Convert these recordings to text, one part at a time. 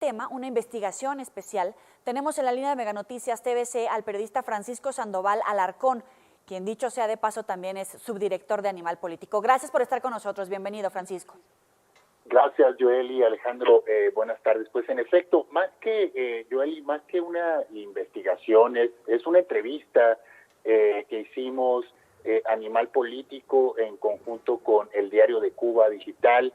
tema, una investigación especial, tenemos en la línea de Mega Noticias TVC al periodista Francisco Sandoval Alarcón, quien dicho sea de paso también es subdirector de Animal Político. Gracias por estar con nosotros. Bienvenido, Francisco. Gracias, Joel y Alejandro. Buenas tardes. Pues en efecto, más que más que una investigación, es una entrevista que hicimos Animal Político en conjunto con el Diario de Cuba Digital,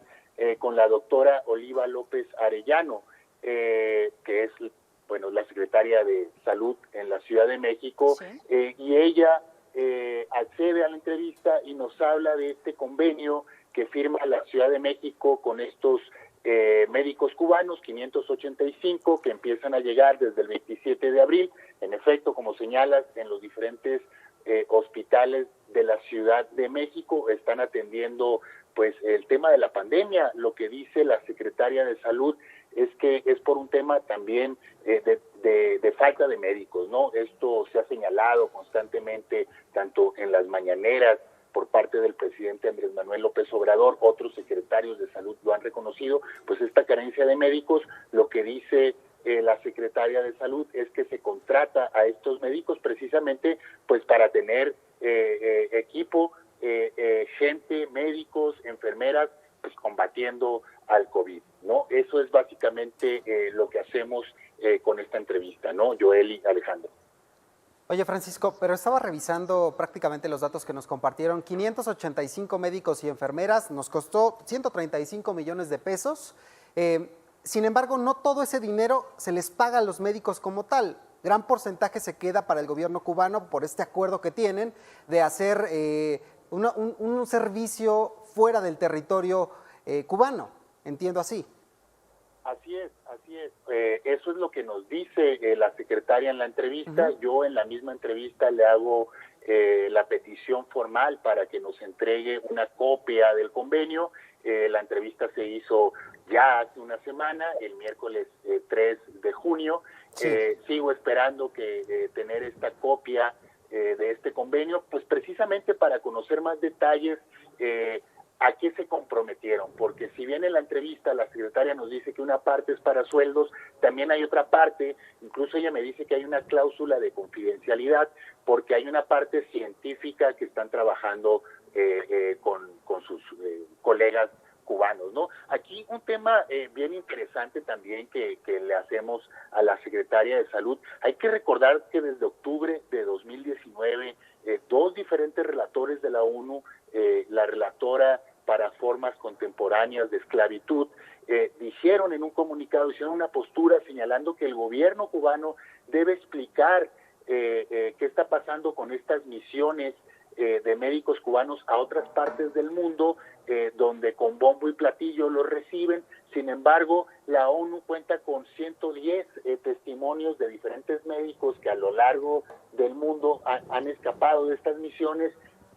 con la doctora Oliva López Arellano, que es la secretaria de Salud en la Ciudad de México, sí. Y ella accede a la entrevista y nos habla de este convenio que firma la Ciudad de México con estos médicos cubanos, 585, que empiezan a llegar desde el 27 de abril. En efecto, como señalas, en los diferentes hospitales de la Ciudad de México están atendiendo pues el tema de la pandemia. Lo que dice la secretaria de Salud es que es por un tema también de falta de médicos, ¿no? Esto se ha señalado constantemente tanto en las mañaneras por parte del presidente Andrés Manuel López Obrador, otros secretarios de salud lo han reconocido, pues esta carencia de médicos. Lo que dice la secretaria de Salud es que se contrata a estos médicos precisamente pues para tener equipo, gente, médicos, enfermeras, pues combatiendo al COVID, ¿no? Eso es básicamente lo que hacemos con esta entrevista, ¿no? Joel y Alejandro. Oye, Francisco, pero estaba revisando prácticamente los datos que nos compartieron. 585 médicos y enfermeras, nos costó 135 millones de pesos. Sin embargo, no todo ese dinero se les paga a los médicos como tal. Gran porcentaje se queda para el gobierno cubano por este acuerdo que tienen de hacer un servicio fuera del territorio cubano. Entiendo así. Así es. Eso es lo que nos dice la secretaria en la entrevista. Yo en la misma entrevista le hago la petición formal para que nos entregue una copia del convenio. La entrevista se hizo ya hace una semana, el miércoles 3 de junio. Sí. Sigo esperando que tener esta copia de este convenio, pues precisamente para conocer más detalles a qué se comprometieron, porque si bien en la entrevista la secretaria nos dice que una parte es para sueldos, también hay otra parte, incluso ella me dice que hay una cláusula de confidencialidad, porque hay una parte científica que están trabajando con sus colegas cubanos, ¿no? Aquí un tema bien interesante también que le hacemos a la secretaria de Salud. Hay que recordar que desde octubre de 2019, dos diferentes relatores de la ONU, la relatora para formas contemporáneas de esclavitud, dijeron en un comunicado, hicieron una postura señalando que el gobierno cubano debe explicar qué está pasando con estas misiones de médicos cubanos a otras partes del mundo, donde con bombo y platillo los reciben. Sin embargo, la ONU cuenta con 110 testimonios de diferentes médicos que a lo largo del mundo han escapado de estas misiones,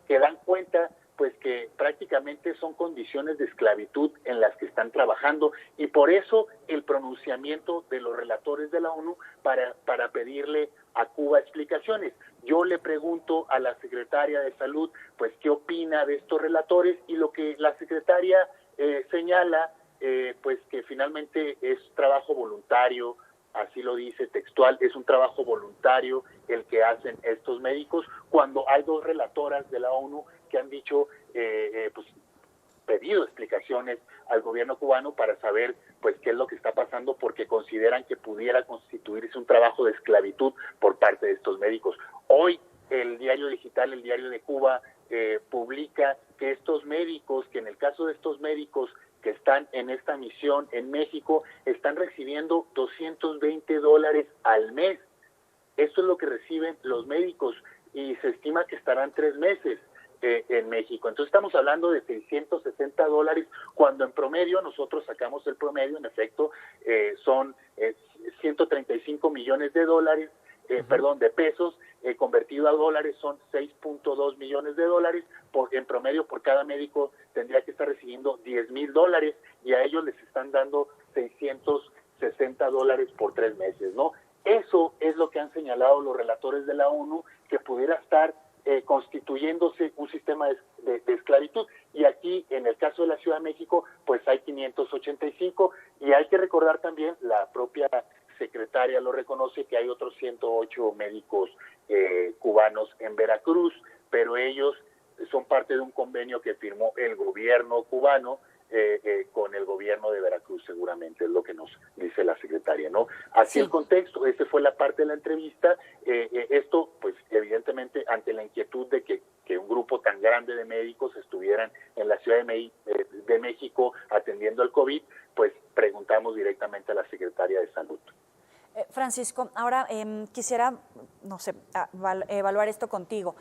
que dan cuenta pues que prácticamente son condiciones de esclavitud en las que están trabajando, y por eso el pronunciamiento de los relatores de la ONU para pedirle a Cuba explicaciones. Yo le pregunto a la secretaria de Salud pues qué opina de estos relatores, y lo que la secretaria señala pues que finalmente es trabajo voluntario, así lo dice textual, es un trabajo voluntario el que hacen estos médicos, cuando hay dos relatoras de la ONU que han dicho, pues pedido explicaciones al gobierno cubano para saber pues qué es lo que está pasando, porque consideran que pudiera constituirse un trabajo de esclavitud por parte de estos médicos. Hoy el diario digital, el Diario de Cuba, publica que estos médicos, que en el caso de estos médicos que están en esta misión en México, están recibiendo $220 al mes. Eso es lo que reciben los médicos, y se estima que estarán 3 meses en México. Entonces estamos hablando de $660, cuando en promedio, nosotros sacamos el promedio, en efecto, son 135 millones de dólares, de pesos, convertido a dólares son 6.2 millones de dólares, en promedio por cada médico tendría que estar recibiendo $10,000, y a ellos les están dando $660 por 3 meses, ¿no? Eso es lo que han señalado los relatores de la ONU, que pudiera estar constituyéndose un sistema de esclavitud. Y aquí, en el caso de la Ciudad de México, pues hay 585, y hay que recordar también, la propia secretaria lo reconoce, que hay otros 108 médicos cubanos en Veracruz, pero ellos son parte de un convenio que firmó el gobierno cubano con el gobierno de Veracruz, seguramente, es lo que nos dice la secretaria, ¿no? Así el contexto, esa fue la parte de la entrevista. Esto, pues, evidentemente, ante la inquietud de que un grupo tan grande de médicos estuvieran en la Ciudad de México atendiendo al COVID, pues preguntamos directamente a la secretaria de Salud. Francisco, ahora quisiera, no sé, evaluar esto contigo.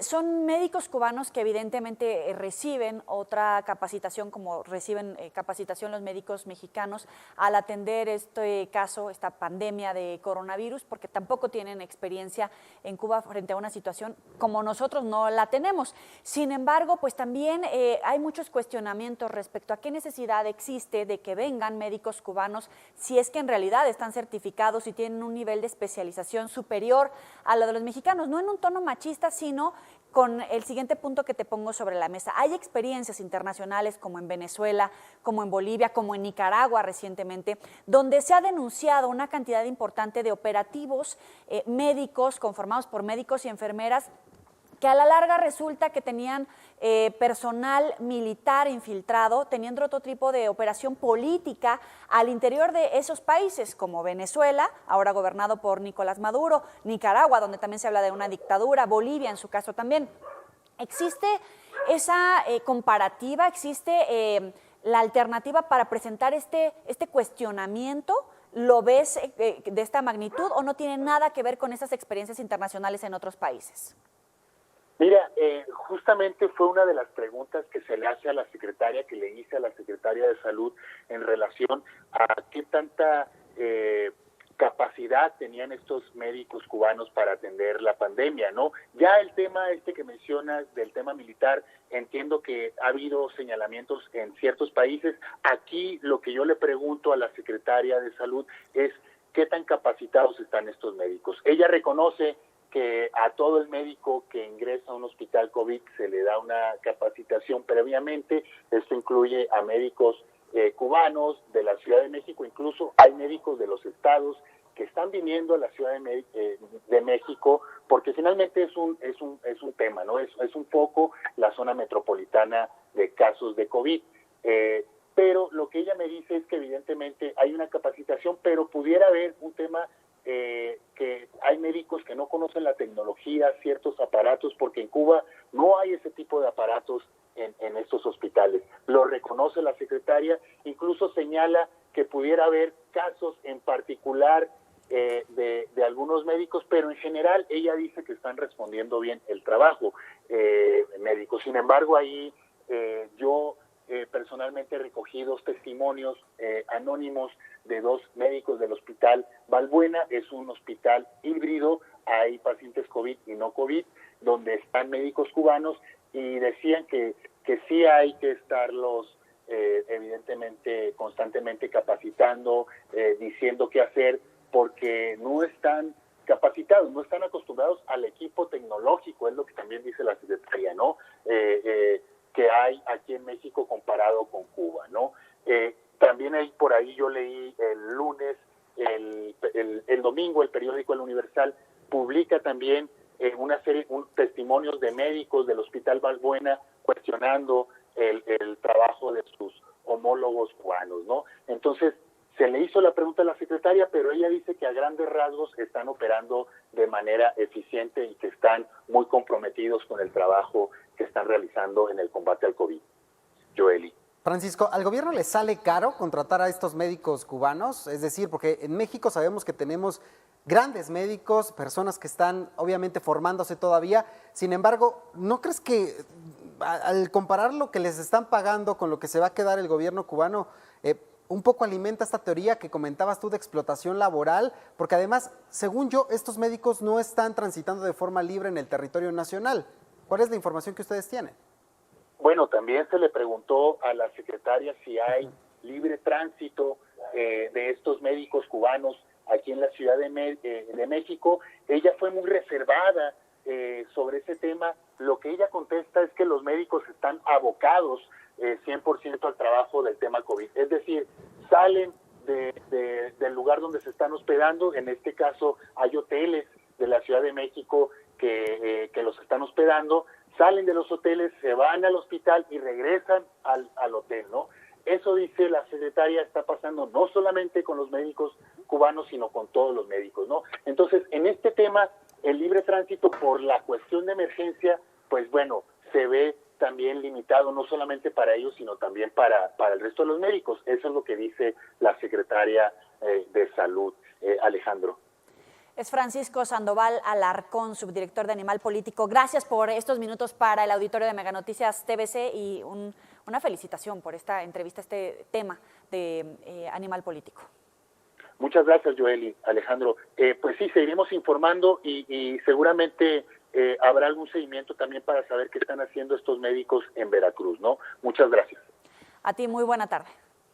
Son médicos cubanos que evidentemente reciben otra capacitación, como reciben capacitación los médicos mexicanos al atender este caso, esta pandemia de coronavirus, porque tampoco tienen experiencia en Cuba frente a una situación como nosotros no la tenemos. Sin embargo, pues también hay muchos cuestionamientos respecto a qué necesidad existe de que vengan médicos cubanos si es que en realidad están certificados y tienen un nivel de especialización superior a lo de los mexicanos, no en un tono machista, sino con el siguiente punto que te pongo sobre la mesa. Hay experiencias internacionales como en Venezuela, como en Bolivia, como en Nicaragua recientemente, donde se ha denunciado una cantidad importante de operativos médicos conformados por médicos y enfermeras que a la larga resulta que tenían personal militar infiltrado, teniendo otro tipo de operación política al interior de esos países, como Venezuela, ahora gobernado por Nicolás Maduro, Nicaragua, donde también se habla de una dictadura, Bolivia en su caso también. ¿Existe esa comparativa, existe la alternativa para presentar este cuestionamiento? ¿Lo ves de esta magnitud o no tiene nada que ver con esas experiencias internacionales en otros países? Mira, justamente fue una de las preguntas que se le hace a la secretaria, que le hice a la secretaria de Salud en relación a qué tanta capacidad tenían estos médicos cubanos para atender la pandemia, ¿no? Ya el tema que mencionas del tema militar, entiendo que ha habido señalamientos en ciertos países. Aquí lo que yo le pregunto a la secretaria de Salud es qué tan capacitados están estos médicos. Ella reconoce que a todo el médico que ingresa a un hospital COVID se le da una capacitación previamente. Esto incluye a médicos cubanos de la Ciudad de México, incluso hay médicos de los estados que están viniendo a la Ciudad de México, porque finalmente es un tema, ¿no? Es un foco la zona metropolitana de casos de COVID. Pero lo que ella me dice es que evidentemente hay una capacitación, pero pudiera haber un tema que hay médicos que no conocen la tecnología, ciertos aparatos, porque en Cuba no hay ese tipo de aparatos en estos hospitales. Lo reconoce la secretaria, incluso señala que pudiera haber casos en particular de algunos médicos, pero en general ella dice que están respondiendo bien el trabajo médico. Sin embargo, ahí yo personalmente recogí 2 testimonios anónimos de 2 médicos del hospital Balbuena. Es un hospital híbrido, hay pacientes COVID y no COVID, donde están médicos cubanos, y decían que sí hay que estarlos evidentemente constantemente capacitando, diciendo qué hacer, porque no están capacitados, no están acostumbrados al equipo tecnológico, es lo que también dice la secretaria, ¿no? Que hay aquí en México comparado con Cuba, ¿no? También hay por ahí, yo leí el lunes, el domingo, el periódico El Universal publica también una serie, testimonios de médicos del Hospital Balbuena cuestionando el trabajo de sus homólogos cubanos, ¿no? Entonces, se le hizo la pregunta a la secretaria, pero ella dice que a grandes rasgos están operando de manera eficiente y que están muy comprometidos con el trabajo que están realizando en el combate al COVID. Joely. Francisco, ¿al gobierno le sale caro contratar a estos médicos cubanos? Es decir, porque en México sabemos que tenemos grandes médicos, personas que están obviamente formándose todavía. Sin embargo, ¿no crees que al comparar lo que les están pagando con lo que se va a quedar el gobierno cubano, un poco alimenta esta teoría que comentabas tú de explotación laboral? Porque además, según yo, estos médicos no están transitando de forma libre en el territorio nacional. ¿Cuál es la información que ustedes tienen? Bueno, también se le preguntó a la secretaria si hay libre tránsito de estos médicos cubanos aquí en la Ciudad de México. Ella fue muy reservada sobre ese tema, lo que ella contesta es que los médicos están abocados 100% al trabajo del tema COVID. Es decir, salen del lugar donde se están hospedando. En este caso hay hoteles de la Ciudad de México que los están hospedando, salen de los hoteles, se van al hospital y regresan al hotel, ¿no? Eso, dice la secretaria, está pasando no solamente con los médicos cubanos, sino con todos los médicos, ¿no? Entonces, en este tema, el libre tránsito por la cuestión de emergencia, pues bueno, se ve también limitado, no solamente para ellos, sino también para el resto de los médicos. Eso es lo que dice la secretaria de Salud, Alejandro. Es Francisco Sandoval Alarcón, subdirector de Animal Político. Gracias por estos minutos para el auditorio de Mega Noticias TVC y una felicitación por esta entrevista, este tema de Animal Político. Muchas gracias, Joely, Alejandro. Pues sí, seguiremos informando y seguramente habrá algún seguimiento también para saber qué están haciendo estos médicos en Veracruz, ¿no? Muchas gracias. A ti, muy buena tarde.